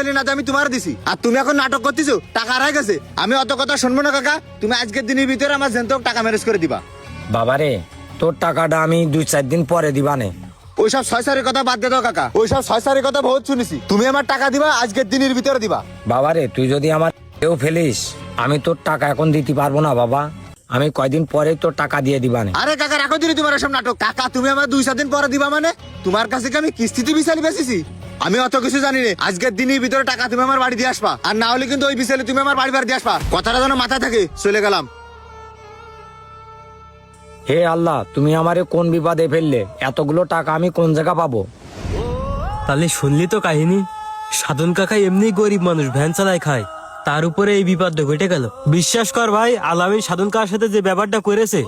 বিচালি না আমি তোমার দিছি, আর তুমি এখন নাটক করতেছো টাকা হারাই গেছে। আমি অত কথা শুনবো না কাকা, তুমি আজকের দিনের ভিতরে আমার জেনতক টাকা ম্যানেজ করে দিবা। বাবারে তোর টাকাটা আমি 2-4 দিন পরে দিবানে। ওইসব ছয়সারের কথা বাদ দিয়ে দাও কাকা, ওইসব ছয়সারের কথা বহুত শুনেছি। তুমি আমার টাকা দিবা, আজকের দিনের ভিতরে দিবা। বাবারে তুই যদি আমার কেউ ফেলিস, আমি তোর টাকা এখন দিতে পারবো না বাবা, আমি কয়দিন পরে তোর টাকা দিয়ে দিবানে। আরে কাকা রাখো দিলি তোমার সব নাটক। কাকা তুমি আমার 2-4 দিন পরে দিবা মানে? তোমার কাছে কি আমি কিস্তিতে বিচালি বেচেছি? আমি অত কিছু জানি না। আজকের দিনের ভিতরে টাকা তুমি আমার বাড়ি দিয়ে আসবা, আর না হলে কিন্তু ওই বিচালি তুমি আমার বাড়ি দিয়ে আসবা। কথাটা যেন মাথায় থাকে। চলে গেলাম। হে আল্লাহ, তুমি আমারে কোন বিপদে ফেললে? এতগুলো টাকা আমি কোন জায়গা পাবো? তাহলে শুনলি তো কাহিনী, সাধন কাকা এমনি গরিব মানুষ, ভ্যান চালায় খায়, তার উপরে এই বিপদটা ঘটে গেল। বিশ্বাস কর ভাই, আলামিন সাধন কাকার সাথে যে ব্যাপারটা করেছে,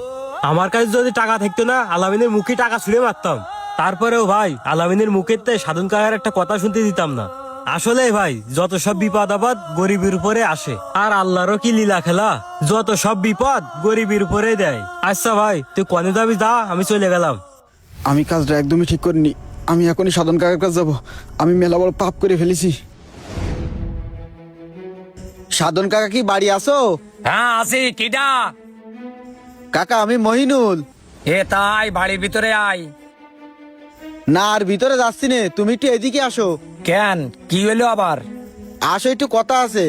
আমার কাছে যদি টাকা থাকতো না আলামিনের মুখে টাকা ছুঁড়ে মারতাম। তারপরেও ভাই আলামিনের মুখের তে সাধন কাকার একটা কথা শুনতে দিতাম না। আসলে ভাই যত সব বিপদ আপদ গরিবের উপরে আসে, আর আল্লাহরও কি লীলা খেলা, যত সব বিপদ গরিবের উপরে দেয়। আচ্ছা ভাই তুই কনে যাবি যা, আমি চলে গেলাম। আমি কাজটা একদমই ঠিক করিনি। আমি এখনই সাধন কাকার কাছে যাবো। আমি মেলা বড় পাপ করে ফেলেছি। সাধন কাকা কি বাড়ি আসো? হ্যাঁ আসি। কিডা? কাকা আমি মহিনুল। এ তাই, বাড়ির ভিতরে আয়। না আর ভিতরে যাচ্ছি নে, তুমি একটু এদিকে আসো। কেন, কি হলো আবার? আসো, একটু কথা আছে।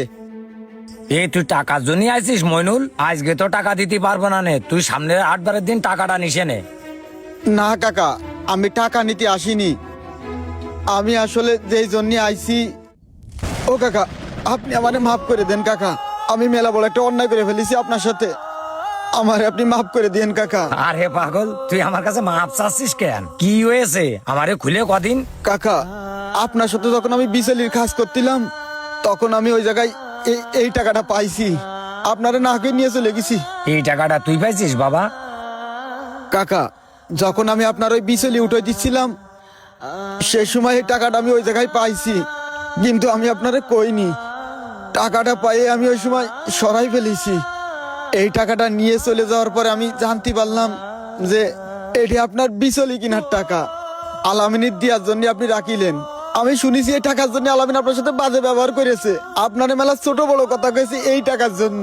এই তুই টাকার জন্য আইছিস মইনুল? আজকে তো টাকা দিতে পারবো না নে, তুই সামনের 8 বারের দিন টাকাটা নিসে নে। না কাকা, আমি টাকা নিতে আসিনি। আমি আসলে যেই জন্য আইছি। ও কাকা, আপনি আমারে মাফ করে দেন কাকা। আমি মেলা বড় একটা অন্যায় করে ফেলেছি আপনার সাথে। আমারে আপনি মাফ করে দেন কাকা। আরে পাগল, তুই আমার কাছে মাপ চাচ্ছিস কেন? কি হয়েছে আমারে খুলে কদিন। কাকা, আপনার সাথে যখন আমি বিচেলির কাজ করছিলাম, তখন আমি ওই জায়গায় এই টাকাটা পাইছি। আপনারে না করে নিয়ে চলে গেছি। এই টাকাটা তুই পাইছিস বাবা? কাকা, যখন আমি আপনার ওই বিচেলি উঠে দিচ্ছিলাম, সেই সময় এই টাকাটা আমি ওই জায়গায় পাইছি, কিন্তু আমি আপনারে কইনি। টাকাটা পাইয়ে আমি ওই সময় সরাই ফেলেছি। এই টাকাটা নিয়ে চলে যাওয়ার পরে আমি জানতে পারলাম যে এটি আপনার বিচলি কিনার টাকা। আলামিনের দেওয়ার জন্য আপনি রাখিলেন। আমি শুনেছি এই টাকার জন্য আলামিন আপনার সাথে বাজে ব্যবহার করেছে, আপনার মেলা ছোট বড় কথা কয়েছে এই টাকার জন্য।